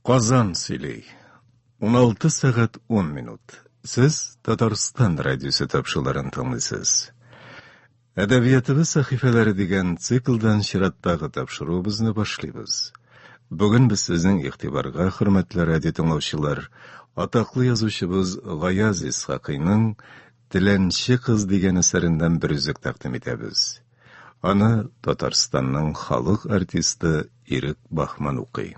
Qozon söyley. 16 saat 10 minut. Siz Tatariston radiosi topshiriqlarini tinglaysiz. Adabiyotimiz sahifeleri degan sikldan shiratdagi topshiruvimizni boshlaymiz. Bugun biz sizning e'tiborga, hurmatli radio tinglovchilar, atoqli yozuvchimiz G'oyaz Ishoqiyning Tilanchi qiz degan asaridan bir uzuk taqdim etamiz. Uni Tataristonning xalq artisti Irik Bahman o'qiy.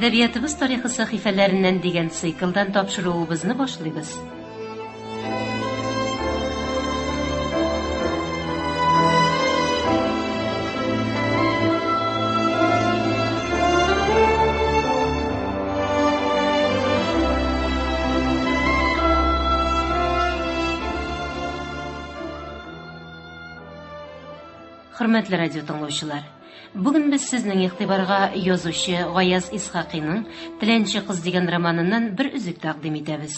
Adabiyotimiz tarixi sahifalaridan degan sikldan topshiruvimizni boshlaymiz. Hurmatli radio tinglovchilar, bugun biz sizning e'tiborga yozuvchi G'oyaz Ishoqiyning Tilanchi qiz degan romanidan bir uzuk taqdim etamiz.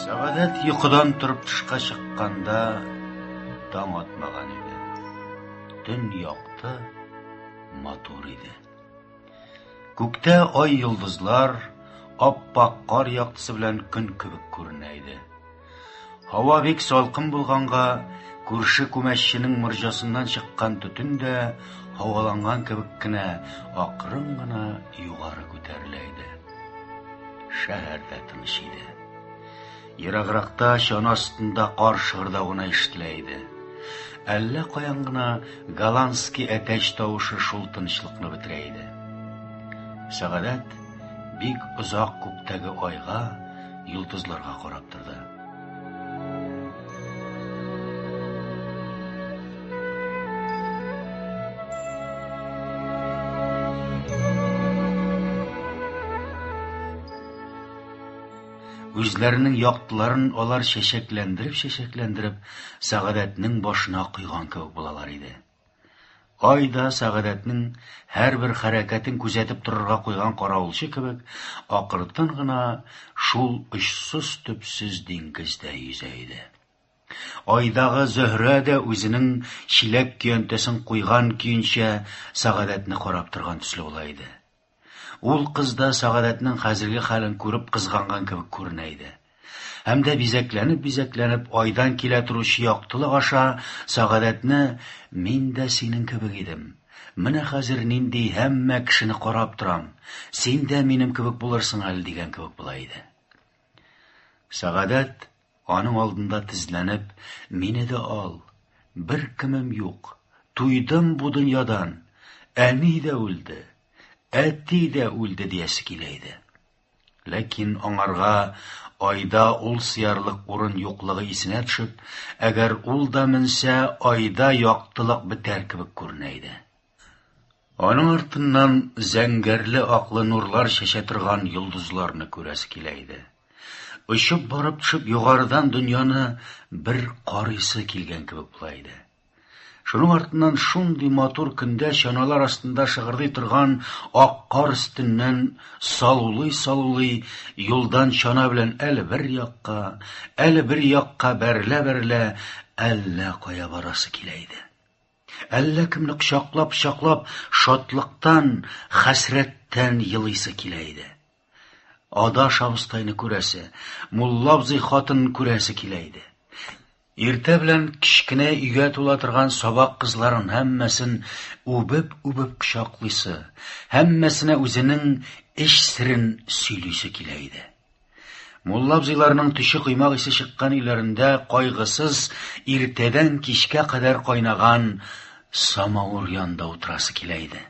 Sa'adat yuqadan turib tishqa chiqqanda dam otmagan edi. Tun yoqdi, motor edi. Ko'kda oy yulduzlar oppoq qor yoqtisi bilan kun kubik ko'rinaydi. Havo bek salqin bo'lganga, ko'rshi ko'mashchining murjasidan chiqqan tutunda havolangan kubikkina oqringina yuqori ko'tarilaydi. Shaharda tinish edi. Yiroqroqda shon ostida qor shirdog'ini eshitilaydi. Allaqayongina gollandskiy atash tovushi shul tinchlikni bitiraydi. Sa'adat bek uzoq ko'kdagi oyga, yulduzlarga qarab turdi. O'zlarining yoqtilarini olar shashaklantirib, Sa'adatning boshına quygan ko'p bo'lalar edi. Oyda Sa'adatning har bir harakatin kuzatib turarga qo'ygan qorovulchi kibik, oqirtingina shul ushsiz tubsiz dengizda yüzeydi. Oydağı Zöhra da o'zining shilak kiyontasin qo'ygan kiyincha Sa'adatni qarab turgan tusli bo'laydi. Ул qizda Sa'adatning hozirgi halini ko'rib qizg'angan kibik ko'rinaydi. Hamda bizaklanib oydan kela turuvchi yoqtiliq asha Sa'adatni "Men da sening kibik edim. Mana hozir nindi hamma kishini qarab turam. Sen da menim kibik bo'larsan hali" degan kibik bo'laydi. Sa'adat onun oldinda tizlanib, "Meni da ol. Bir kimim yo'q. To'ydim bu dunyodan. Ani da o'ldi. Ati da o'ldi" deyasi kelaydi. Lekin onarga oyda ul siyarlik o'rin yo'qligi esine tushib, agar ul da minsa oyda yoqtiliq bitar kibik ko'rinaydi. Onun ortidan zangarli oqli nurlar shashatirgan yulduzlarni ko'rasi kelaydi. Ushib borib tushib yuqoridan dunyoni bir qorisi kelgan kibik bo'laydi. Шуның артыннан шундый матур көндә чаналар астында шыгырдый торган ак кар өстеннән салулый юлдан чана белән әле бер якка бәрелә әллә кая барасы килә иде. Әллә кемне кочаклап шатлыктан, хәсрәттән елыйсы килә иде. Адаш абыстайны күрәсе, Мулла абзый хатын күрәсе килә иде. Иртә белән кичкенә өйгә тула торган сабак кызларын һәммәсен үбеп кочаклыйсы, һәммәсенә үзенең эш сирен сөйлисе килә иде. Мулла абзыйларның төче кыймак исе чыккан өйләрендә кайгысыз иртәдән кичкә кадәр кайнаган самавыр янында утырасы килә иде.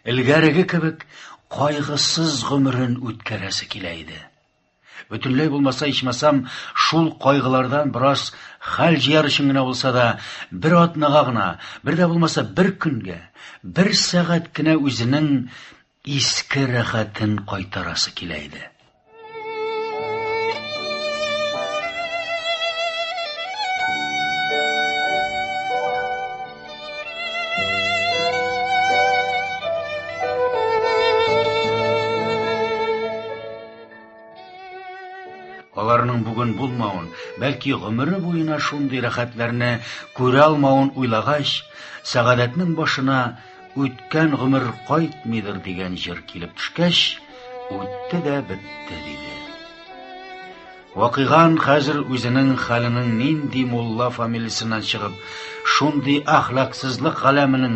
Илгәреге кебек кайгысыз гомерен үткәрәсе килә иде. Бөтенләй булмаса ичмасам, шул кайгылардан бераз хәл җыяр өчен генә булса да, бер атнага гына, бер дә булмаса бер көнгә, бер сәгать кенә үзенең иске рәхәтен кайтарасы килә иде. Аларның бүген булмавын, бәлки гомере буена шундый рәхәтләрне күрә алмавын уйлагач, Сәгадәтнең башына үткән гомер кайтмыйдыр дигән җыр килеп төшкәч, үтте дә бетте диде. Вакыйган хәзер үзенең хәленең нинди мулла фамилиясеннән чыгып, шундый әхлаксызлык галәменең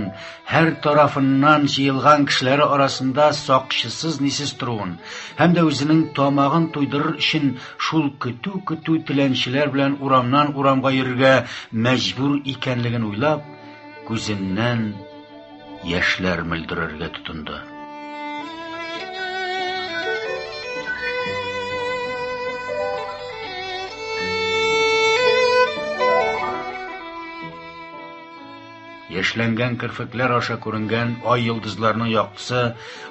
һәр тарафыннан җыелган кешеләре арасында сакчысыз нисез торуын, һәм дә үзенең тамагын туйдырыр өчен шул көтү теләнчеләр белән урамнан урамга йөрергә мәҗбүр икәнлеген уйлап, күзеннән яшьләр мөлдерергә тотынды. Яшьләнгән керфекләр аша күренгән ай йолдызларның яктысы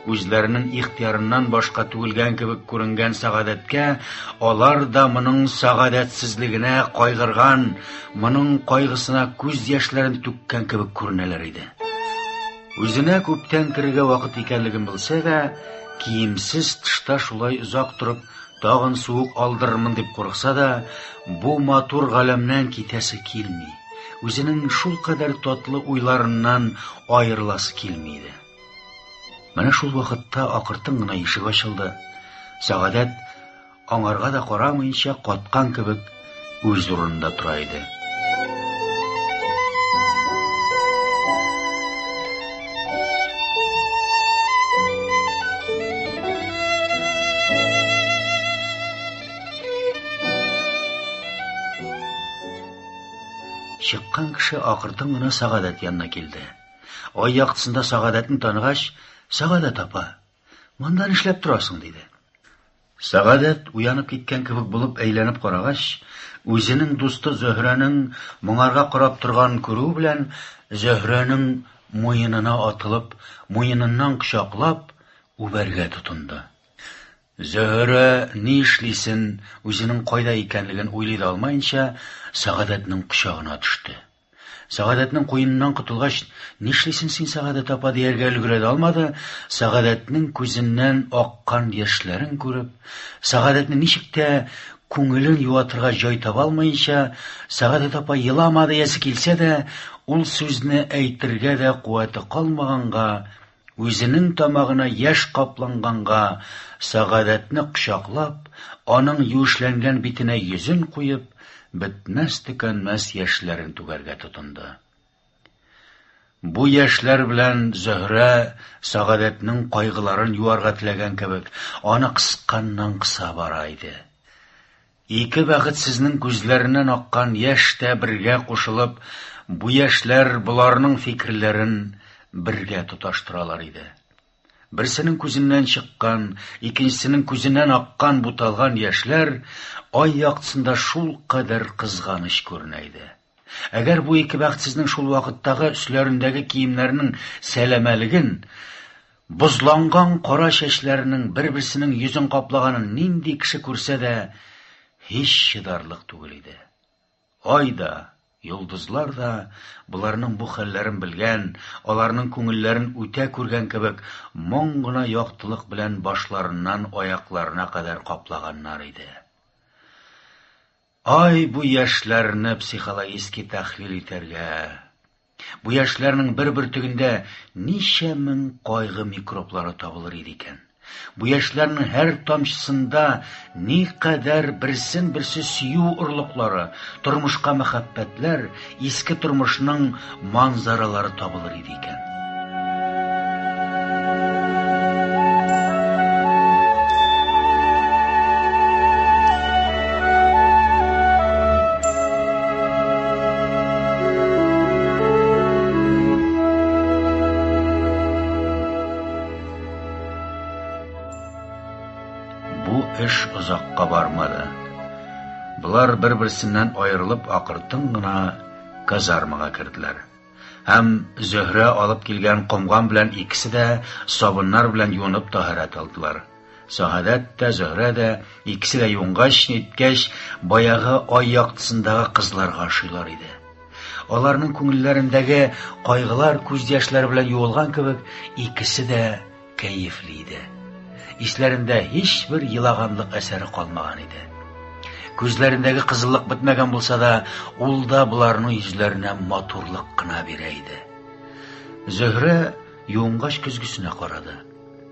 үзләренең ихтиярыннан башка түгелгән кебек күренгән Сәгадәткә, алар да моның сәгадәтсезлегенә кайгырган, моның кайгысына күз яшьләрен түккән кебек күренәләр иде. Үзенә күптән керергә вакыт икәнлеген белсә дә, киемсез тышта шулай озак торып, тагын суык алдырырмын дип курыкса да, бу матур галәмнән китәсе килми. Үзенең шул кадәр татлы уйларыннан аерыласы килми иде. Менә шул вакытта акыртын гына ишек ачылды. Сәгадәт аңарга да карамыйча каткан кебек үз урынында тора иде. Чыккан кеше акыртын гына Сәгадәт янына килде. Ай яктысында Сәгадәтне таныгач, "Сәгадәт апа, монда нишләп торасың?" диде. Сәгадәт уянып киткән кебек булып әйләнеп карагач, үзенең дусты Зөһрәнең моңарга карап торган күрү белән, Зөһрәнең муенына атылып, муеныннан кочаклап, үбәргә тотынды. Зөһрә ни эшлисен, үзенең кайда икәнлеген уйлый да алмаенча, Сәгадәтнең кочагына төште. Сәгадәтнең куеныннан кутылгач, "Нишлисен син, Сәгадәт апа?" дияргә өлгерә алмады. Сәгадәтнең күзеннән аккан яшьләрен күреп, Сәгадәтне ничек тә күңелен юатырга җай таба алмаенча, Сәгадәт апа еламады ясе килсә дә, ул сүзне әйтергә дә куәте калмаганга, үзенең тамагына яшь капланганга, Сәгадәтне кочаклап, аның юешләнгән битенә йөзен куеп, бетмәс-төкәнмәс яшьләрен түгәргә тотынды. Бу яшьләр белән Зөһрә Сәгадәтнең кайгыларын юарга теләгән кебек, аны кысканнан кыса бара иде. Ике бәхетсезнең күзләреннән аккан яшь тә бергә кушылып, бу яшьләр буларның фикерләрен бергә тоташтыралар иде. Берсенең күзеннән чыккан, икенчесенең күзеннән аккан буталган яшьләр ай яктысында шул кадәр кызганыч күренә иде. Әгәр бу ике бәхетсезнең шул вакыттагы өсләрендәге киемнәрнең сәламәлеген, бозланган кара чәчләренең бер-берсенең йөзен каплаганын нинди кеше күрсә дә, һич чыдарлык түгел иде. Ай да, Йолдызлар да, буларның бу хәлләрен белгән, аларның күңелләрен үтә күргән кебек, моң гына яктылык белән башларыннан аякларына кадәр каплаганнар иде. Ай, бу яшьләрне психологик тәхлил итәргә. Бу яшьләрнең бер-бер төгендә ничә мең кайгы микроблары табылыр иде икән. Бу яшьләрнең һәр тамчысында никадәр берсен-берсе сөю урлыклары, тормышка мәхәббәтләр, иске тормышның манзаралары табылыр иде икән. Эш озакка бармады. Булар бер-берсеннән аерылып акыртын гына казармага керделәр. Һәм Зөһрә алып килгән комган белән икесе дә сабыннар белән юынып таһарат алдылар. Сәгадәт тә, Зөһрә дә икесе дә юынгач, ниткәч, баягы ай яктысындагы кызларга шуйлар иде. Аларның күңелләрендәге кайгылар күз яшьләре белән юылган кебек, икесе дә кәефле иде. Исләрендә һичбер йылаганлык әсәре калмаган иде. Күзләрендәге кызыллык бетмәгән булса да, ул да буларның йөзләренә матурлык кына бирә иде. Зөһрә юынгач көзгесенә карады.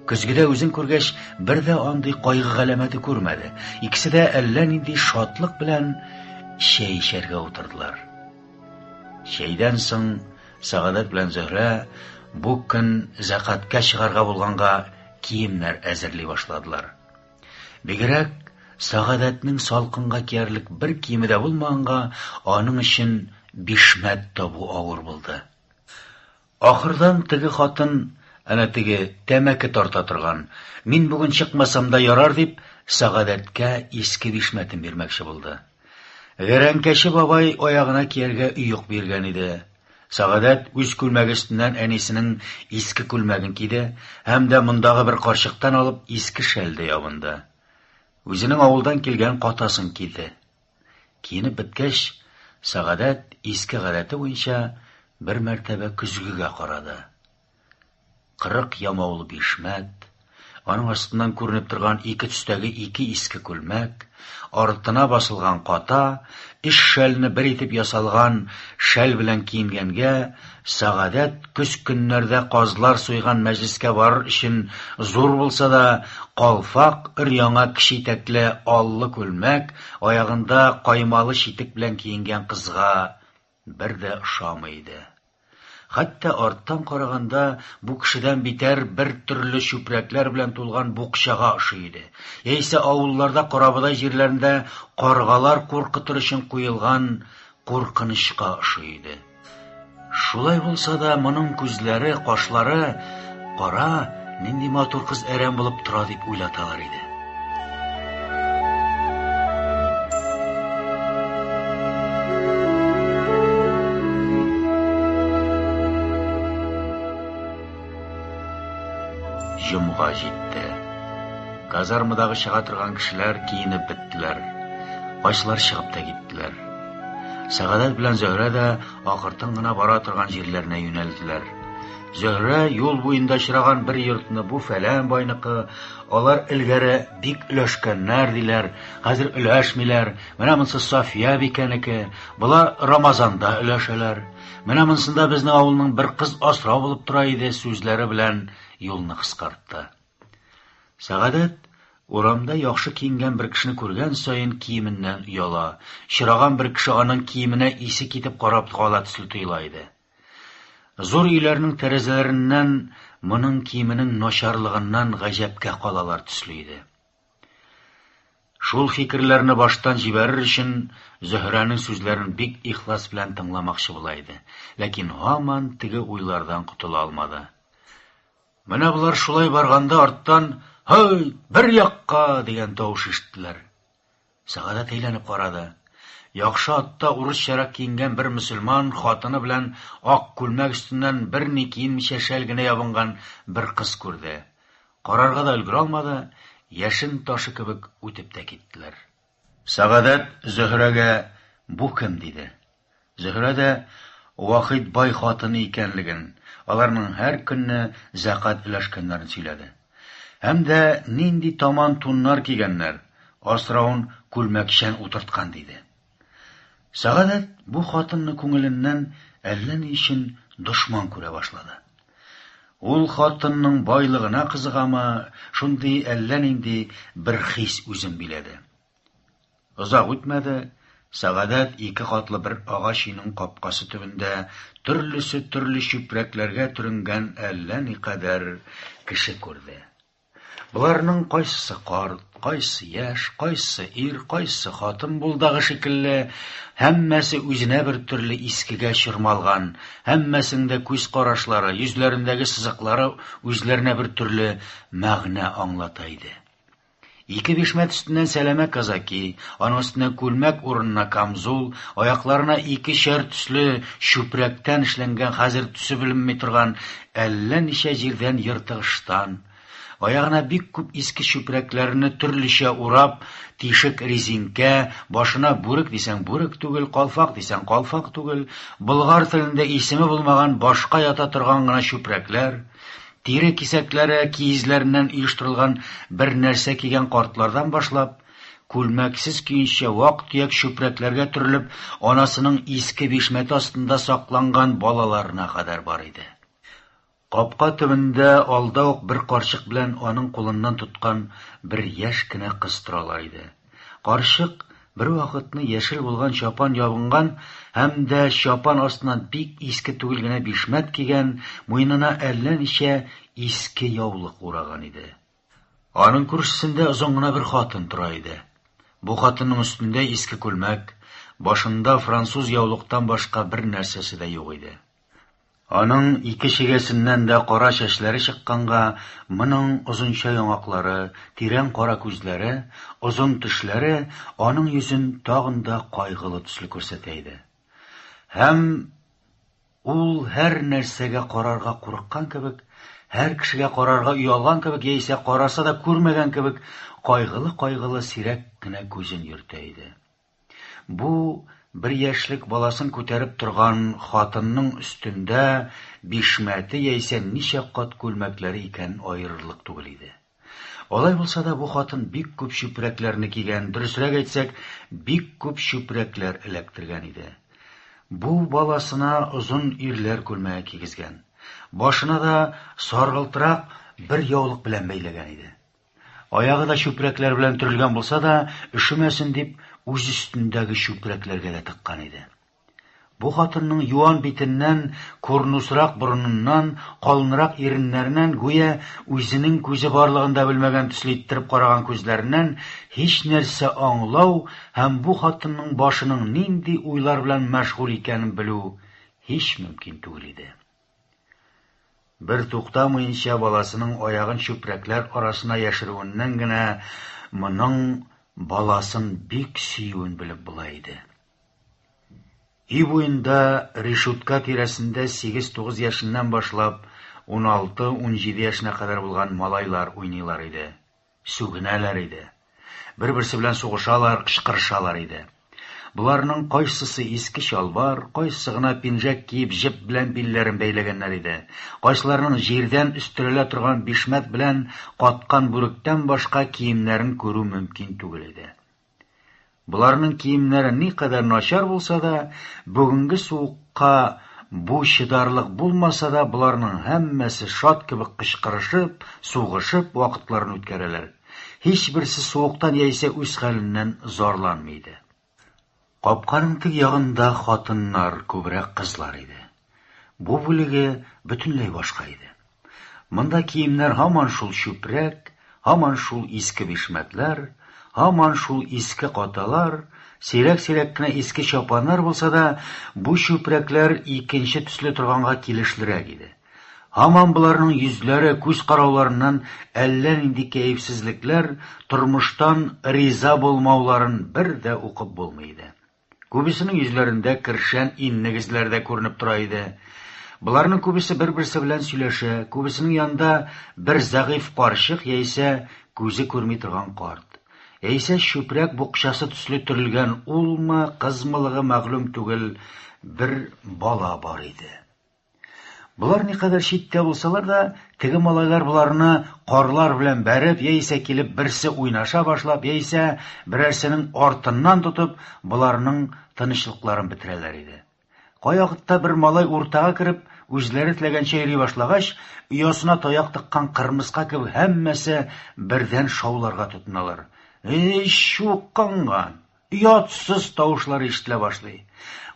Көзгедә үзен күргәч, бер дә андый кайгы галәмәте күрмәде. Икесе дә әллә нинди шатлык белән чәй эчәргә утырдылар. Чәйдән соң Сәгадәт белән Зөһрә бу көн закатка чыгарга булганга киемнәр әзерли башладылар. Бигрәк Сәгадәтнең салкынга киярлек бер киеме дә булмаганга, аның өчен бишмәт табу авыр булды. Ахырдан теге хатын, әнә теге тәмәке тарта торган, мин бүген чыкмасам да ярар дип, Сәгадәткә иске бишмәтен бирмәкче булды. Гәрәнкәче бабай аягына кияргә өйөк биргән иде. Сәгадәт үз күлмәге өстеннән әнисенең иске күлмәген киде, һәм дә мондагы бер карчыктан алып иске шәлдә ябынды. Үзенең авылдан килгән катасын киде. Киенеп беткәч, Сәгадәт иске гадәте буенча бер мәртәбә көзгегә карады. 40 ямаулы бишмәт, аның астыннан күренеп торган ике төстәге ике иске күлмәк, артына басылган ката, иш шәлне бер итеп ясалган шәл белән киенгәнгә, Сәгадәт көз көннәрдә казлар суйган мәҗлескә барыр өчен зур булса да, калфак өр-яңа кичитәкле аллы күлмәк, аягында каймалы читек белән киенгән кызга бер дә ошамый иде. Хәтта арттан караганда бу кешедән битәр бер төрле чүпрәкләр белән тулган букчага ошый иде. Яисә авылларда карабыдай җирләрендә каргалар куркытыр өчен куелган куркынычка ошый иде. Шулай булса да, моның күзләре, кашлары кара, нинди матур кыз әрәм булып тора дип уйлаталар иде. Җомга җитте. Казармадагы чыга торган кешеләр киенеп беттеләр. Башлар чыгып та киттеләр. Сәгадәт белән Зөһрә дә акыртын гына бара торган җирләренә юнәлделәр. Зөһрә юл буенда очраган бер йортны бу фәлән байныкы, алар илгәре бик өләшкәннәр диләр, хәзер өләшмиләр. Менә монсы Сафия бикәнеке, булар Рамазанда өләшәләр. Менә монсында безнең авылның бер кыз асрау булып тора иде, сүзләре белән юлны кыскартты. Сәгадәт урамда яхшы киенгән бер кешене күргән саен киеменнән ояла. Чыраган бер кеше аның киеменә исе китеп карап кала төсле тоела иде. Зур өйләрнең тәрәзәләреннән моның киеменең начарлыгыннан гаҗәпкә калалар төсле иде. Шул фикерләрне баштан җибәрер өчен Зөһрәнең сүзләрен бик ихлас белән тыңламакчы була иде, ләкин һаман теге уйлардан котыла алмады. Менә булар шулай барганда арттан «Һай, бер якка!» дигән тавыш ишеттеләр. Сәгадәт әйләнеп карады. Яхшы атта урысчарак киенгән бер мөселман хатыны белән ак күлмәк өстеннән бер ни киенмичә шәл генә ябынган бер кыз күрде. Карарга да өлгерә алмады, яшен ташы кебек үтеп тә киттеләр. Сәгадәт Зөһрәгә «Бу кем?» диде. Зөһрә дә Вахид бай хатыны икәнлеген, аларның һәр көнне закат өләшкәннәрен сөйләде. Һәм дә нинди таман туннар кигәннәр, асрауын күлмәкчән утырткан диде. Сәгадәт бу хатынны күңеленнән әллә ни өчен дошман күрә башлады. Ул хатынның байлыгына кызыгамы, шундый әллә нинди бер хис үзен биләде. Озак үтмәде, Сәгадәт ике катлы бер агач өйнең капкасы төбендә төрлесе төрле чүпрәкләргә төренгән әллә никадәр кеше күрде. Буларның кайсысы карт, кайсы яшь, кайсы ир, кайсы хатын булдагы шикелле, һәммәсе үзенә бер төрле искегә чормалган, һәммәсендә күз карашлары, йөзләрендәге сызыклары үзләренә бер төрле мәгънә аңлата иде. Ике бишмәт өстеннән сәләмә казаки, аның өстенә күлмәк урынына камзул, аякларына ике шәр төсле чүпрәктән эшләнгән хәзер төсе беленми торган әллә ничә җирдән ертыгыштан, аягына бик күп иске чүпрәкләрне төрлечә урап, тишек резинкә, башына бүрек дисәң бүрек түгел, калфак дисәң калфак түгел, болгар телендә исеме булмаган башка ята торган гына чүпрәкләр, тире кисәкләре киезләреннән оештырылган бер нәрсә кигән картлардан башлап, күлмәксез көенчә вак-төяк чүпрәкләргә төрелеп, анасының иске бишмәте астында сакланган балаларына кадәр бар иде. Капка төбендә алда ук бер карчык белән аның кулыннан тоткан бер яшь кенә кыз торалар иде. Карчык бер вакытны яшел булган чапан ябынган һәм дә чапан астыннан бик иске түгел генә бишмәт кигән, муенына әллә ничә иске яулык ураган иде. Аның күршесендә озын гына бер хатын тора иде. Бу хатынның өстендә иске күлмәк, башында француз яулыктан башка бер нәрсәсе дә юк иде. Аның ике шигәсеннән дә кара чәчләре чыкканга, моның озынча яңаклары, тирән кара күзләре, озын тешләре аның йөзен тагын да кайгылы төсле күрсәтә иде. Һәм ул һәр нәрсәгә карарга курыккан кебек, һәр кешегә карарга уялган кебек, яисә караса да күрмәгән кебек, кайгылы сирәк кенә күзен йөртә иде. Бу бер яшьлек баласын күтәреп торган хатынның өстендә бишмәте яисә ничә кат күлмәкләре икән аерырлык түгел иде. Алай булса да бу хатын бик күп чүпрәкләрне кигән, дөресрәк әйтсәк, бик күп чүпрәкләр эләктергән иде. Бу баласына озын ирләр күлмәге кигезгән. Башына да саргылтырак бер яулык белән бәйләгән иде. Аягы да чүпрәкләр белән төрелгән булса да, өшемәсен дип үз өстендәге чүпрәкләргә дә тыккан иде. Бу хатынның юан битеннән, курнусрак борыныннан, калынрак иреннәреннән, гүя үзенең күзе барлыгын да белмәгән төсле иттереп караган күзләреннән һич нәрсә аңлау һәм бу хатынның башының нинди уйлар белән мәшгуль икәнен белү һич мөмкин түгел иде. Бер туктамыйнча баласының аягын чүпрәкләр арасына яшерүеннән генә моның баласын бик сөюен белеп була иде. Өй буенда решетка тирәсендә 8-9 яшеннән башлап 16-17 яшенә кадәр булган малайлар уйныйлар иде. Сүгенәләр иде. Бер-берсе белән сугышалар, кычкырышалар иде. Буларның кайсысы иске чалбар, кайсы гына пинжәк киеп җеп белән билләрен бәйләгәннәр иде. Кайсыларның җирдән өстерәлә торган бишмәт белән каткан бүректән башка киемнәрен күрү мөмкин түгел иде. Буларның киемнәре никадәр начар булса да, бүгенге суыкка бу чыдарлык булмаса да, буларның һәммәсе шат кебек кычкырышып, сугышып вакытларын үткәрәләр. Һичберсе суыктан яисә үз хәленнән зарланмый иде. Капканың тег ягында хатыннар, күбрәк кызлар иде. Бу бүлеге бөтенләй башка иде. Монда киемнәр һаман шул чүпрәк, һаман шул иске бишмәтләр, һаман шул иске каталар, сирәк-сирәк кенә иске чапаннар булса да, бу чүпрәкләр икенче төсле торганга килешлерәк иде. Һаман буларның йөзләре, күз карауларыннан әллә нинди кәефсезлекләр, тормыштан риза булмауларын бер дә укып булмый иде. Күбесенең йөзләрендә кершән иннегезләр дә күренеп тора иде. Буларның күбесе бер-берсе белән сөйләшә, күбесенең янында бер зәгыйфь карчык яисә күзе күрми торган карт. Әйсә чүпрәк букчасы төсле төрелгән улмы, кызмылыгы мәгълүм түгел бер бала бар иде. Булар никадәр читтә булсалар да, теге малайлар буларны карлар белән бәреп, яисә килеп берсе уйнаша башлап, яисә берәрсенең артыннан тотып, буларның тынычлыкларын бетерәләр иде. Каякытта бер малай уртага кереп, үзләре теләгәнчә йөри башлагач, оясына таяк тыккан кырмыска кебек һәммәсе бердән шауларга тотыналар. Шукканган, оятсыз тавышлар ишетелә башлый.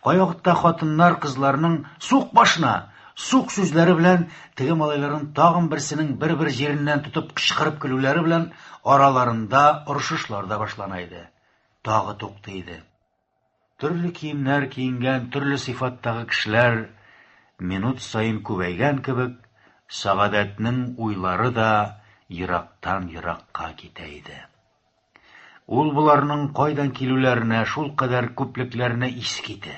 Каякытта хатыннар кызларның сук башына, сук сүзләре белән теге малайларын тагын берсенең бер-бер җиреннән тотып кычкырып көлүләре белән араларында орышышлар да башлана иде. Тагы тукты иде. Төрле киемнәр киенгән, төрле сыйфаттагы кешеләр минут саен күбәйгән кебек, Сәгадәтнең уйлары да ерактан еракка китә иде. Ул буларның кайдан килүләренә, шул кадәр күплекләренә ис китә.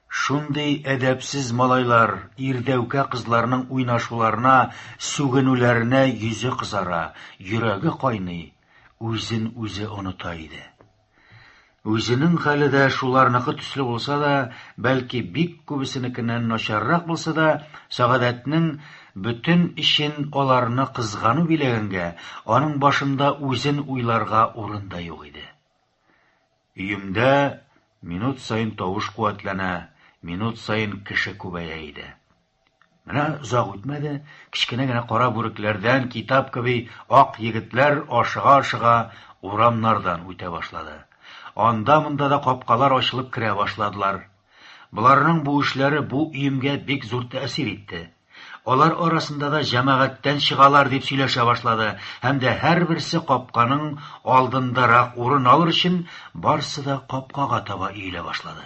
Шундый әдәпсез малайлар ирдәүкә кызларның уйнашуларына, сүгенүләренә йөзе кызара, йөрәге кайный, үзен үзе оныта иде. Үзенең хәле дә шуларныкы төсле булса да, бәлки бик күбесенекеннән начаррак булса да, Сәгадәтнең бөтен эшен аларны кызгану биләгәнгә, аның башында үзен уйларга урын да юк иде. Өемдә минут саен тавыш куәтләнә, минут саен кеше күбәя иде. Менә озак үтмәде, кечкенә генә кара бүрекләрдән китап кеби ак егетләр ашыга-ашыга урамнардан үтә башлады. Анда-монда да капкалар ачылып керә башладылар. Буларның бу эшләре бу өемгә бик зур тәэсир итте. Алар арасында да җәмәгатьтән чыгалар дип сөйләшә башлады, һәм дә һәрберсе капканың алдындарак урын алыр өчен барсы да капкага таба иелә башлады.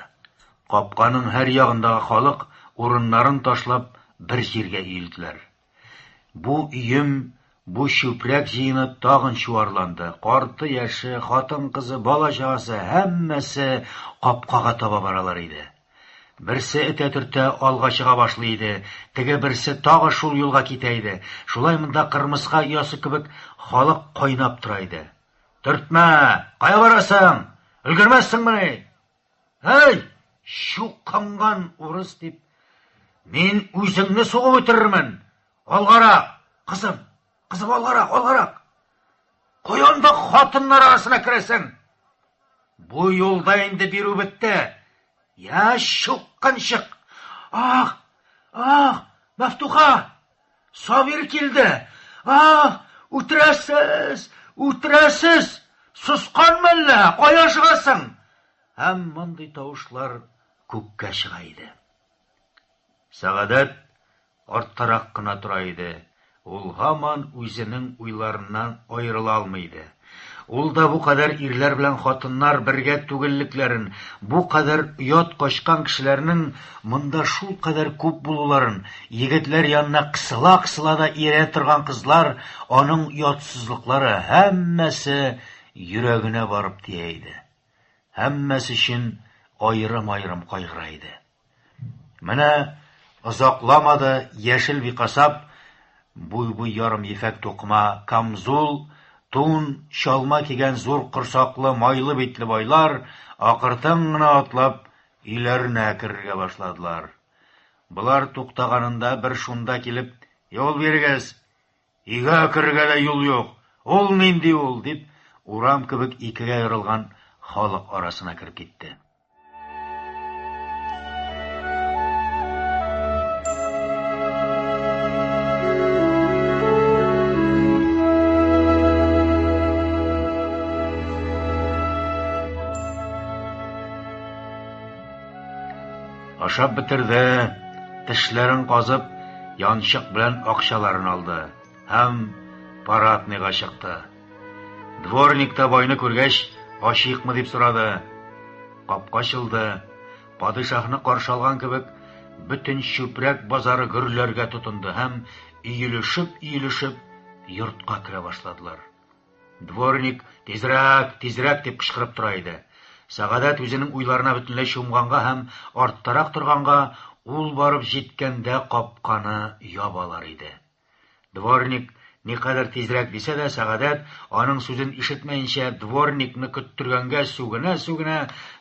Капканың һәр ягындагы халык урыннарын ташлап бер җиргә иелделәр. Бу өем, бу чүпрәк җыенып тагын чуарланды. Карты, яше, хатын-кызы, бала-чагасы һәммәсе капкага таба баралар иде. Берсе этә-төртә алга чыга башлый иде, теге берсе тагы шул юлга китә иде. Шулай монда кырмыска оясы кебек халык кайнап тора иде. Төртмә, кая барасың? Өлгермәссеңме? Эй, чукканган урыс дип, мин үзеңне сугып үтерермен. Алгарак, кызым, алгарак. Каян хатыннар арасына керәсең? Бу юлда инде бирү бетте. Я чукканчык. Ах, Мәфтуха, Сабир килде. Үтерәсез. Сускан мәллә, кая чыгасың? Һәм мондый тавышлар күккә чыга иде. Сәгадәт арттарак кына тора иде. Ул һаман үзенең уйларыннан аерыла алмый иде. Ул да бу кадәр ирләр белән хатыннар бергә түгеллекләрен, бу кадәр оят качкан кешеләрнең монда шул кадәр күп булуларын, егетләр янына кысыла да ирә торган кызлар, аның оятсызлыклары һәммәсе йөрәгенә барып тия иде. Һәммәсе өчен аерым-аерым кайгыра иде. Менә озакламады яшел бикасап, буй ярым ефәк тукма, камзул, тун, чалма кигән зур корсаклы, майлы битле байлар акыртын гына атлап өйләренә керергә башладылар. Булар туктаганында бер шунда килеп, "Юл бирегез, өйгә керергә дә юл юк. Ул нинди ул?" дип, урам кебек икегә ярылган халык арасына кирип китте. Ашап бетерде, тешләрен казып, янчык белән акчаларын алды, һәм парадныйга чыкты. Дворник та байны күргәч, ашыйкмы дип сорады. Капка ачылды. Падишаһны каршы алган кебек, бөтен чүпрәк базары гөрләргә тотынды һәм иелешеп йортка керә башладылар. Дворник тизрәк дип кычкырып тора иде. Сәгадәт үзенең уйларына бөтенләй чумганга һәм арттарак торганга, ул барып җиткәндә капканы ябалар иде. Дворник Никадәр тизрәк дисә дә, Сәгадәт аның сүзен ишетмәенчә дворникны көттергәнгә сүгенә,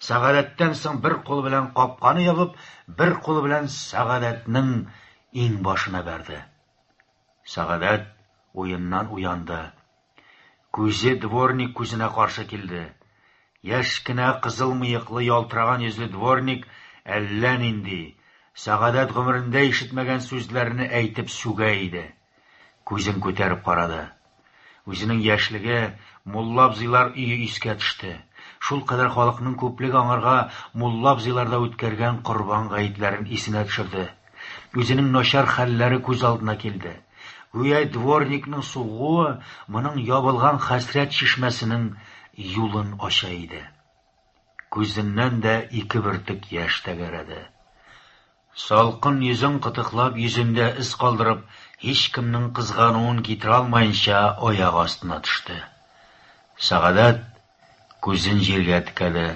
Сәгадәттән соң бер кулы белән капканы ябып, бер кулы белән Сәгадәтнең иң башына бәрде. Сәгадәт уеннан уянды. Күзе дворник күзенә каршы килде. Яшь кенә кызыл мыеклы ялтыраган йөзле дворник әллә нинди Сәгадәт гомерендә ишетмәгән сүзләрне әйтеп сүгә иде. Күзен күтәреп карады. Үзенең яшьлеге мулла абзыйлар өе искә төште. Шул кадәр халыкның күплеге аңарга мулла абзыйларда үткәргән корбан гаетләрен исенә төшерде. Үзенең начар хәлләре күз алдына килде. Гүя дворникның сугуы моның ябылган хәсрәт чишмәсенең юлын ача иде. Күзеннән дә ике бөртек яшь тәгәрәде. Салкын йөзен кытыклап, йөзендә из калдырып, һич кемнең кызгануын китерә алмаенча аяк астына төште. Сәгадәт күзен җиргә текәде.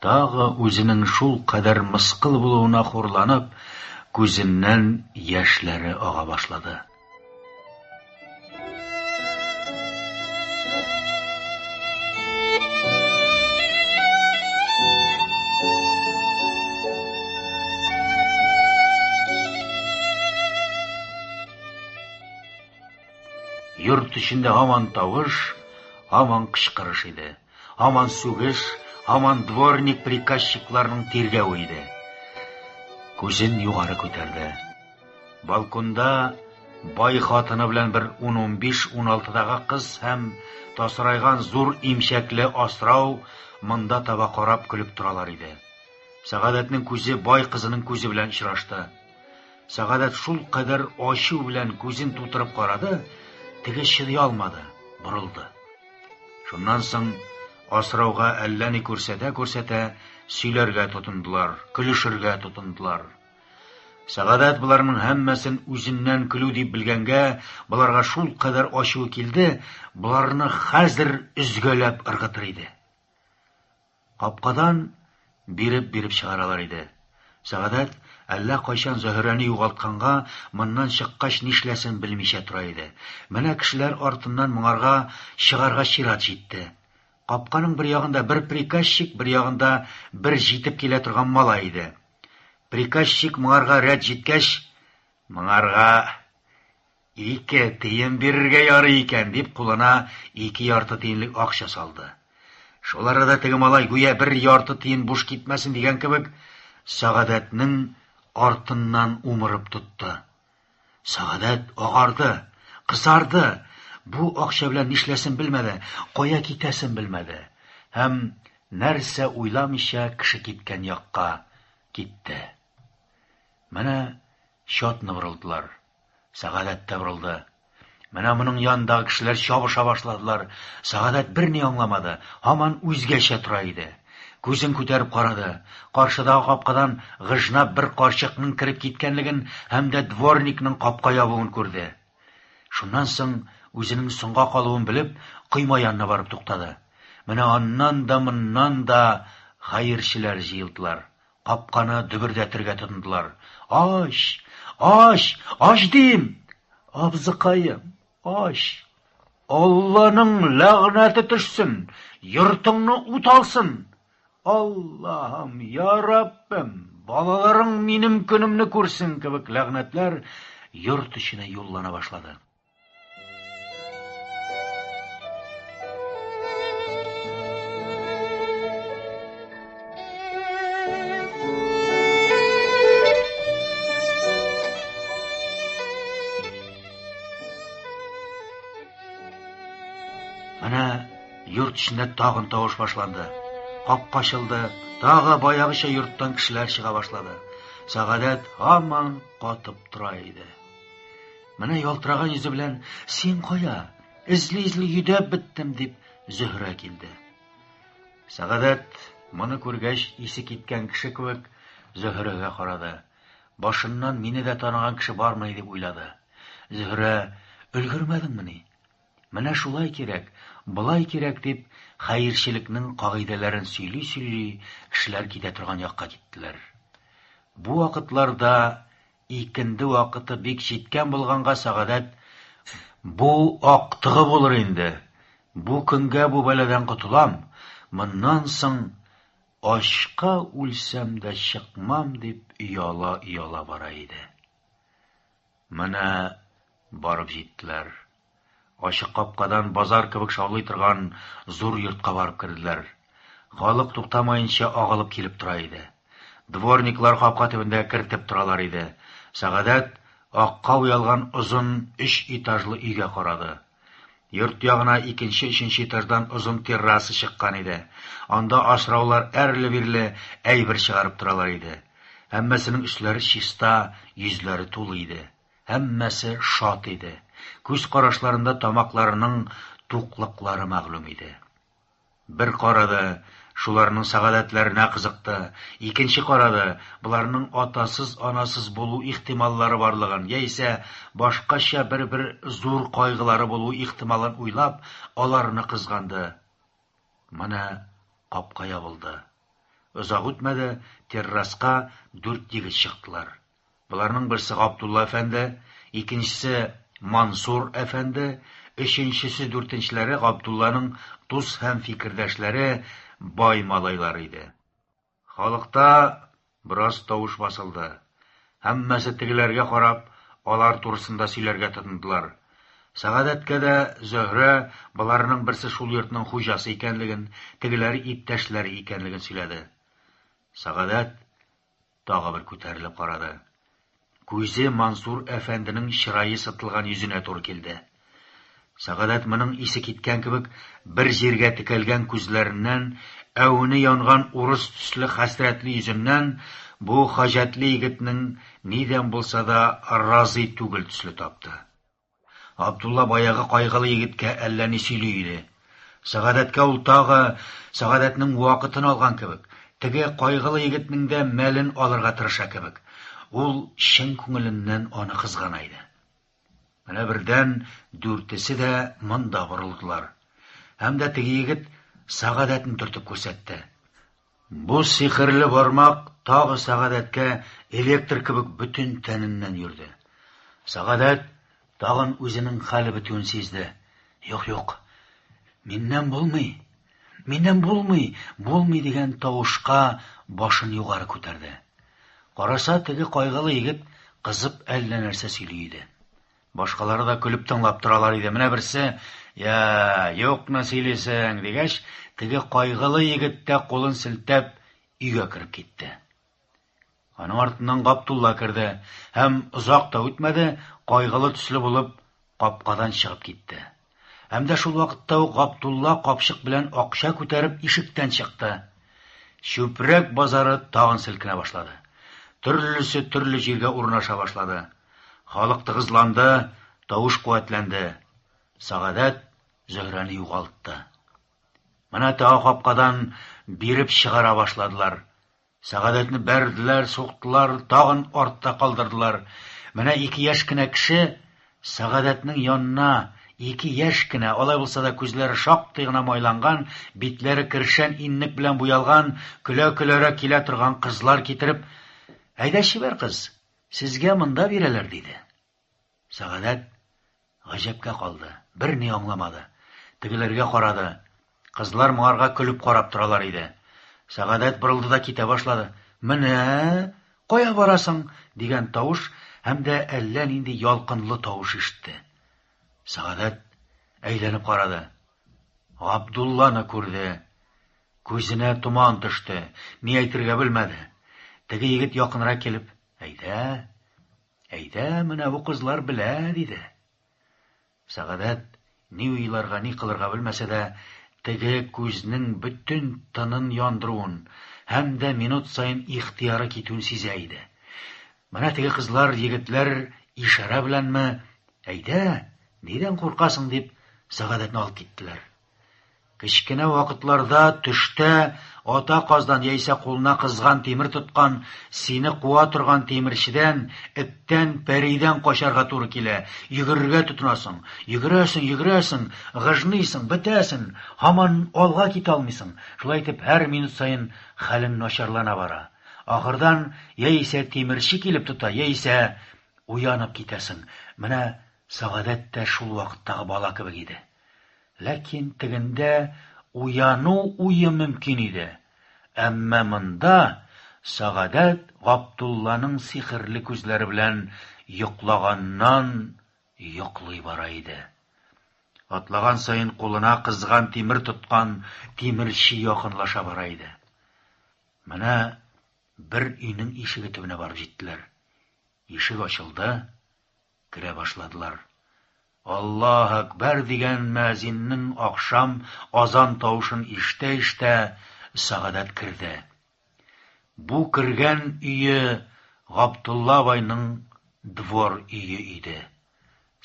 Тагы үзенең шул кадәр мыскыл булуына хурланып, күзеннән яшьләре ага башлады. Йорт içinde hamon тавыш, hamon кычкырыш иде. Hamon сүгеш, hamon дворник приказчикларның тиргәүе иде. Күзен югары күтәрде. Балконда бай хатыны белән бер 15-16дагы кыз һәм тасрайган зур имчәкле асрау монда таба карап көлеп торалар иде. Сәгадәтнең күзе бай кызының күзе белән очрашты. Сәгадәт шул кадәр ачу белән күзен тутырып карады, теге чыдый алмады, борылды. Шуннан соң асрауга әллә ни күрсәтә, сөйләргә тотындылар, көлешергә тотындылар. Сәгадәт буларның һәммәсен үзеннән көлү дип белгәнгә, буларга шул кадәр ачуы килде, буларны хәзер үзгәләп ыргытыр иде. Капкадан биреп чыгаралар иде. Сәгадәт әллә кайчан Зөһрәне югалтканга, моннан чыккач нишләсен белмичә тора иде. Менә кешеләр артыннан моңарга чыгарга чират җитте. Капканың бер ягында бер приказчик, бер ягында бер җитеп килә торган малай иде. Приказчик моңарга рәт җиткәч, моңарга 2 тиен бирергә ярый икән дип кулына 2 ярты тиенлек акча салды. Шул арада теге малай гүя 1 ярты тиен буш китмәсен дигән кебек Сәгадәтнең артыннан умырып тотты. Сәгадәт агарды, кызарды. Бу акча белән нишләсен белмәде, кая китәсен белмәде. Һәм нәрсә уйламыйча кеше киткән якка китте. Менә чатны борылдылар. Сәгадәт тә борылды. Менә моның янындагы кешеләр чабыша башладылар. Сәгадәт берни аңламады, һаман үзгәчә тора иде. Күзен күтәреп карады. Каршыдагы капкадан гыжнап бер карчыкның кирип киткәнлеген һәм дә дворникның капка ябуын күрде. Шуннан соң үзенең соңга калуын белеп, койма янына барып туктады. Менә аннан да моннан да хәерчеләр җыелдылар. Капканы дөбердәтергә тотындылар. Аш! Аш! Аш дим! Абзыкаем, аш! Алланың ләгънәте төшсен, йортыңны ут алсын. Аллаһым, я Раббим, балаларың минем көнемне күрсен кебек ләгънәтләр йорт эченә юллана башлады. Менә йорт эчендә тагын тавыш башланды. Капка ачылды, тагы баягыча йорттан кешеләр чыга башлады. Сәгадәт һаман катып тора иде. Менә ялтыраган йөзе белән "Син кая? Изли-изли йөдәп биттем" дип Зөһрә килде. Сәгадәт моны күргәч исе киткән кеше кебек Зөһрәгә карады. Башыннан мине дә танаган кеше бармы дип уйлады. Зөһрә, өлгермәдеңме? Менә шулай кирәк, булай кирәк дип хәерчелекнең кагыйдәләрен сөйли, кешеләр китә торган якка киттеләр. Бу вакытларда икенде вакыты бик җиткән булганга Сәгадәт Бу актыгы булыр инде. Бу көнгә бу бәләдән котылам. Моннан соң ашка үлсәм дә чыкмам дип уяла бара иде. Менә барып җиттеләр. Ачык капкадан базар кебек шаулый торган зур йортка барып керделәр. Халык туктамаенча агылып килеп тора иде. Дворниклар капка төбендә кертеп торалар иде. Сәгадәт акка уялган озын 3 этажлы өйгә карады. Йорт ягына 2-3 этаждан озын террасы чыккан иде. Анда ашраулар әрле-бирле әйбер чыгарып торалар иде. Һәммәсенең үсләре чиста, йөзләре тулы иде. Һәммәсе шат иде. Күз карашларында тамакларының туклыклары мәгълүм иде. Бер карады, шуларның сәгадәтләренә кызыкты. Икенче карады, буларның атасыз, анасыз булу ихтималлары барлыгын, яисә башкача бер зур кайгылары булу ихтималын уйлап, аларны кызганды. Менә капка ябылды. Озак үтмәде, терраска 4 егет чыктылар. Буларның берсе Габдулла әфәнде, икенчесе Мансур әфәнде, өченчесе, дүртенчеләре Габдулланың дус һәм фикердәшләре, бай малайлар иде. Халыкта бераз тавыш басылды. Һәммәсе тегеләргә карап, алар турысында сөйләргә тотындылар. Сәгадәткә дә Зөһрә буларның берсе шул йортның хуҗасы икәнлеген, тегеләре иптәшләре икәнлеген сөйләде. Сәгадәт тагы бер күтәрелеп карады. Күзе Мансур әфәнденең чырае сытылган йөзенә туры килде. Сәгадәт моның исе киткән кебек бер җиргә текәлгән күзләреннән, әүне янган урыс төсле хәсрәтле йөзеннән бу хаҗәтле егетнең нидән булса да разый түгел төсле тапты. Абдулла баягы кайгылы егеткә әллә ни сөйли иде. Сәгадәткә ул тагы Сәгадәтнең вакытын алган кебек, теге кайгылы егетнең дә мәлен алырга тырыша кебек. Ул чын күңеленнән аны кызгана иде. Менә бердән дүртесе дә монда борылдылар. Һәм дә теге егет Сәгадәтне төртеп күрсәтте. Бу сихерле бармак тагы Сәгадәткә электр кебек бүтән тәненнән йөрде. Сәгадәт тагын үзенең хәле бетүен сизде. Юк, миннән булмый дигән тавышка башын югары күтәрде. Караса, теге кайгылы егет кызып әллә нәрсә сөйли иде. Башкалары да көлеп тыңлап торалар иде. Менә берсе, "Я, юкны сөйлисең" дигәч, теге кайгылы егет тә кулын селтәп өйгә кирип китте. Аның артыннан Габдулла керде һәм озак та үтмәде, кайгылы төсле булып капкадан чыгып китте. Һәм дә шул вакытта ук Габдулла капчык белән акча күтәреп ишектән чыкты. Чүпрәк базары тагын селкенә башлады. Төрлесе төрле җиргә урнаша башлады. Халык тыгызланды, тавыш куәтләнде. Сәгадәт Зөһрәне югалтты. Менә тагы капкадан биреп чыгара башладылар. Сәгадәтне бәрделәр, суктылар, тагын артта калдырдылар. Менә 2 яшь кенә кеше Сәгадәтнең янына 2 яшь кенә, алай булса да күзләре шактый гына майланган, битләре кершән иннек белән буялган, көлә-көләрә килә торган кызлар китереп, "Әйдә, чибәр кыз, сезгә монда бирәләр" диде. Сәгадәт гаҗәпкә калды, бер ни аңламады. Тегеләргә карады. Кызлар моңарга көлеп карап торалар иде. Сәгадәт борылды да китә башлады. "Менә, кая барасың?" дигән тавыш һәм дә әллә нинди ялкынлы тавыш ишетте. Сәгадәт әйләнеп карады. Габдулланы күрде. Күзенә туман төште. Ни әйтергә белмәде. Теге егет якынрак килеп, "Әйдә, менә бу кызлар белә" диде. Сәгадәт ни уйларга, ни кылырга белмәсә дә, теге күзнең бүтән тынын яндыруын һәм дә минут сайын ихтияры китүен сизә иде. Менә теге кызлар, егетләр ишара беләнме, "Әйдә, нидән куркасың" дип Сәгадәтне алып киттеләр. Кечкенә вакытларда төштә ата каздан яисә кулына кызган тимер тоткан, сине куа торган тимерчедән, эттән, пәридән качарга туры килә. Йөгергә тотынасың, йөгерәсең, гыжныйсың, бетәсең, һаман алга китә алмыйсың. Шулай итеп, һәр минут сайын хәлең начарлана бара. Ахырдан яисә тимерче килеп тота, яисә уянып китәсең. Менә Сәгадәт тә шул вакыттагы бала кебек иде. Ләкин тегендә уяну уе мөмкин иде. Әмма монда Сәгадәт Габдулланың сихерле күзләре белән йоклаганнан йоклый бара иде. Атлаган сайын кулына кызган тимер тоткан тимерче якынлаша бара иде. Менә бер өйнең ишеге төбенә барып җиттеләр. Ишек ачылды, керә башладылар. Аллаһ акбар дигән мәзиннең акшам азан тавышын ишетә-ишетә Сәгадәт керде. Бу кергән өе Габдулла байның двор өе иде.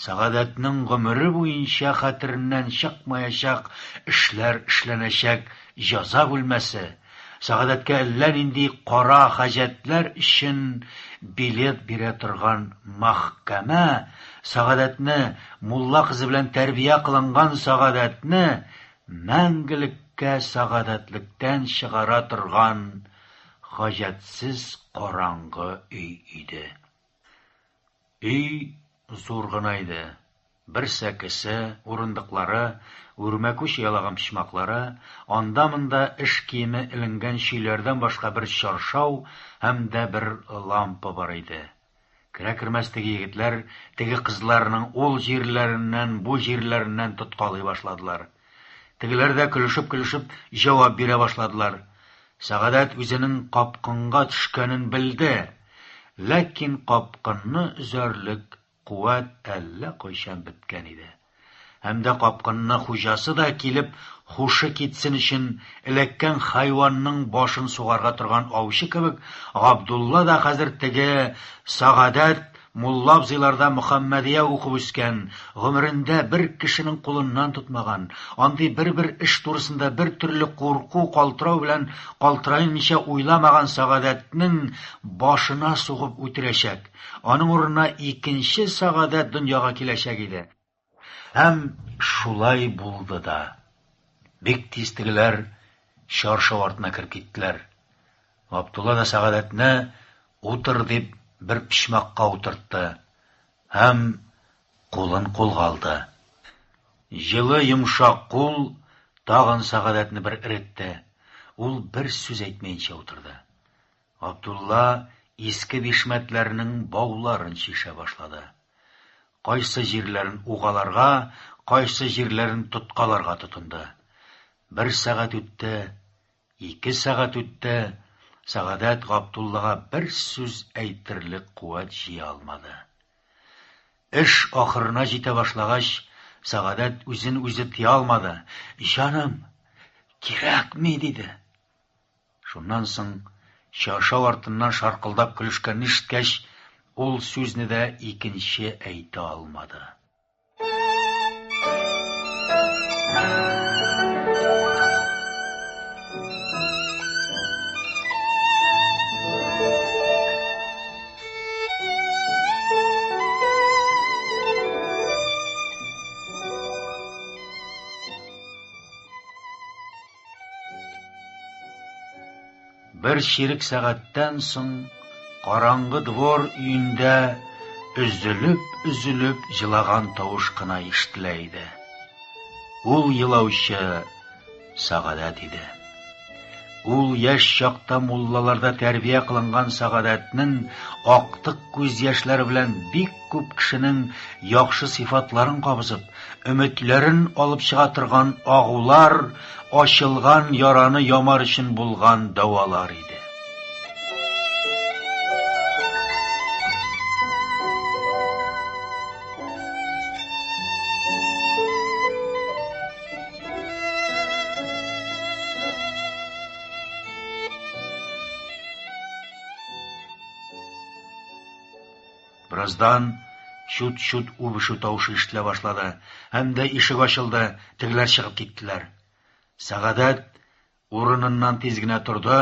Сәгадәтнең гомере буенча хәтереннән чыкмаячак эшләр эшләнәчәк җәза бүлмәсе, Сәгадәткә әллә нинди кара хаҗәтләр өчен билет бирә торган мәхкәмә, Сәгадәтне мулла кызы белән тәрбия кылынган Сәгадәтне мәңгелеккә сәгадәтлектән чыгара торган хаҗәтсез караңгы өй иде. Өй зур гына иде. Бер сәкесе, урындыклары, үрмәкүч ялаган пичмаклары, анда-монда эш киеме иленгән шөйләрдән башка бер чаршау һәм дә бер лампа бар иде. Керә-кермәс теге егетләр теге кызларның ул җирләреннән, бу җирләреннән тоткалый башладылар. Тегеләр дә көлешеп җавап бирә башладылар. Сәгадәт үзенең капкынга төшкәнен белде, ләкин капкынны үзәрлек куәт әллә кайчан беткән иде. Һәм дә капкынны хуҗасы да килеп хушы китсен өчен эләккән хайванның башын сугарга торган аучы кебек, Габдулла да хәзер теге Сәгадәт мулла абзыйларда Мөхәммәдия укып үскән, гомерендә бер кешенең кулыннан тотмаган, андый бер эш турысында бер төрле курку, калтырау белән калтыраймыйча уйламаган Сәгадәтнең башына сугып үтерәчәк. Аның урынына икенче Сәгадәт дөньяга киләчәк иде. Һәм шулай булды да. Бик тиз тегеләр чаршау артына кереп киттеләр. Габдулла да Сәгадәтне утыр дип бер пичмакка утыртты һәм кулын кулга алды. Җылы йомшак кул тагын Сәгадәтне бер иретте. Ул бер сүз әйтмәенчә утырды. Габдулла иске бишмәтләрнең бауларын чишә башлады. Кайсы җирләрен угаларга, кайсы җирләрен тоткаларга тотынды. 1 сәгать үтте, 2 сәгать үтте, Сәгадәт Габдуллага бер сүз әйтерлек куәт җыя алмады. Эш ахырына җитә башлагач, Сәгадәт үзен үзе тыя алмады. "Җаным, кирәкми" диде. Шуннан соң чаршау артыннан шаркылдап көлешкәнне ишеткәч, ул сүзне дә икенче әйтә алмады. Бер чирек сәгатьтән соң караңгы двор өендә өзелеп җылаган тавыш кына ишетелә иде. Ул елаучы Сәгадәт иде. Ул яшь чакта муллаларда тәрбия кылынган Сәгадәтнең актык күз яшьләре белән бик күп кешенең яхшы сыйфатларын кабызып, өметләрен алып чыга торган агулар, ачылган яраны ямар өчен булган давалар иде. Birazdan şut убышу тавышы ишетелә башлады. Һәм дә ишек ачылды, тегеләр чыгып киттеләр. Сәгадәт урыныннан тиз генә торды,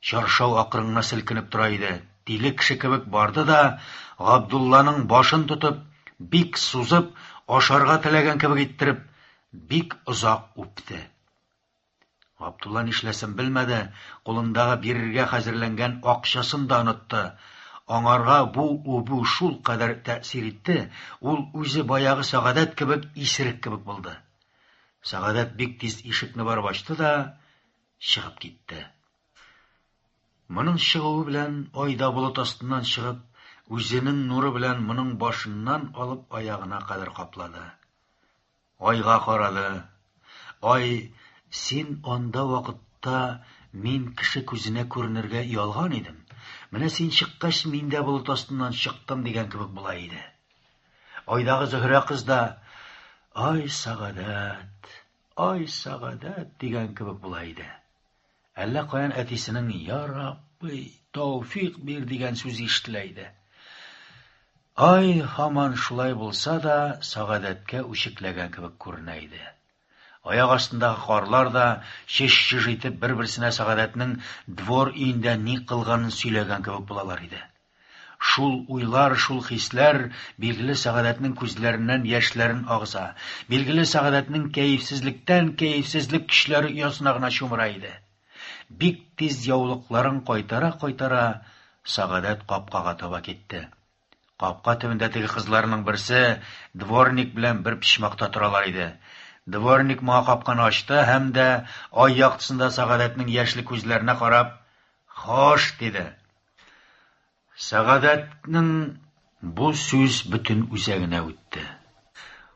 чаршау акрынына селкенеп тора иде. Тиле кеше кебек барды да, Габдулланың башын тотып, бик сузып, ашарга теләгән кебек иттереп, бик озак үпте. Габдулла нишләсен белмәде, кулындагы бирергә хәзерләнгән акчасын да онытты. Аңарга бу убу шул кадәр тәэсир итте, ул үзе баягы Сагадат кебек исерек кебек булды. Сагадат бик тиз ишекне барып ачты да чыгып китте. Моның чыгуы белән айда болыт астыннан чыгып, үзенең нуры белән моның башыннан алып аягына кадәр каплады. Айга карады. Ай, син анда вакытта мин кеше күзенә күренергә ялган идем. Менә син чыккач, мин дә болыт астыннан чыктым дигән кебек була иде. Айдагы Зөһрә кыз да ай Сагадат дигән кебек була иде. Әллә каян әтисенең я Рабби, тауфик бир дигән сүзе ишетелә иде. Ай һаман шулай булса да Сагадатка үчекләгән кебек күренә иде. Аяк астындагы карлар да чеш-чеш итеп бер-берсенә Сагадатның двор өендә ни кылганын сөйләгән кебек булалар иде. Шул уйлар, шул хисләр билгеле Сагадатның күзләреннән яшьләрен агыза. Билгеле Сагадатның кәефсезлектән кәефсезлек көчләре уясына гына чумыра иде. Бик тиз яулыкларын кайтара Сагадат капкага таба китте. Капка төбендә теге кызларның берсе дворник белән бер пичмакта торалар иде. Дворник моңа капканы ачты һәм дә ай яктысында Сагадатның яшьле күзләренә карап, "Хош" диде. Сагадатның бу сүз бүтән үзәгенә үтте.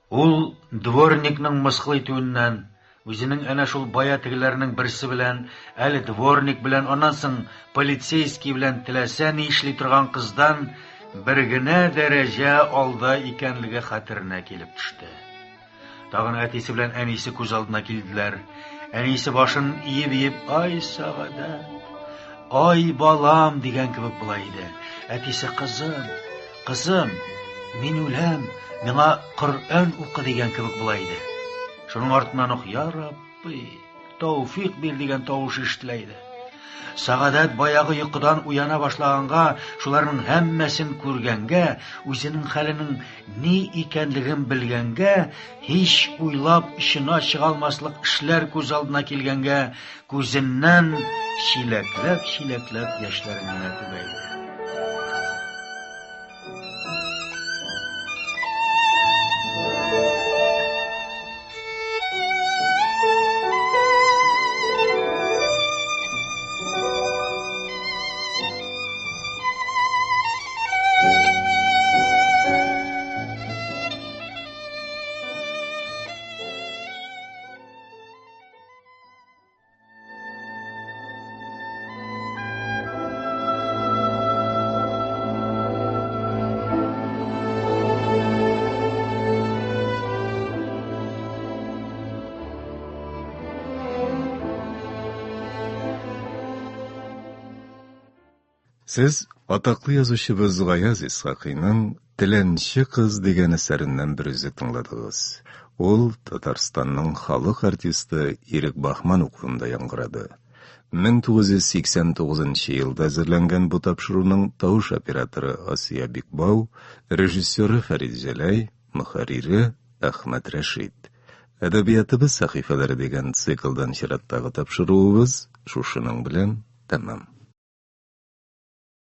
Ул дворникның мыскыл итүеннән, үзенең әнә шул бая тегеләрнең берсе белән, әле дворник белән, аннан соң полицейский белән теләсә ни эшли торган кыздан бер генә дәрәҗә алда икәнлеге хәтеренә килеп төште. Тагын әтисе белән әнисе күз алдына килделәр. Әнисе башын иеп, ай Сагадат, ай балам дигән кебек була иде. Әтисе кызым, мин үләм, миңа Коръән укы дигән кебек була иде. Шуның артыннан ук я Рабби, тауфик бир дигән тавыш ишетелә иде. Сагадат баягы йокыдан уяна башлаганга, шуларның һәммәсен күргәнгә, үзенең хәленең ни икәнлеген белгәнгә, һич уйлап ишенә чыга алмаслык эшләр күз алдына килгәнгә, күзеннән чиләкләп яшьләрен генә түгәйде. Сез атаклы язучыбыз Гаяз Исхакыйның "Теләнче кыз" дигән әсәреннән бер үзе тыңладыгыз. Ул Татарстанның халык артисты Ирек Бахман укуында яңгырады. 1989 елда әзерләнгән бу тапшыруның тавыш операторы Асия Бикбау, режиссеры Фәрит Җәләй, мөхәррире Әхмәт Рәшид. Әдәбиятыбыз сәхифәләре дигән циклдан чираттагы тапшыруыбыз шушының белән тәмам.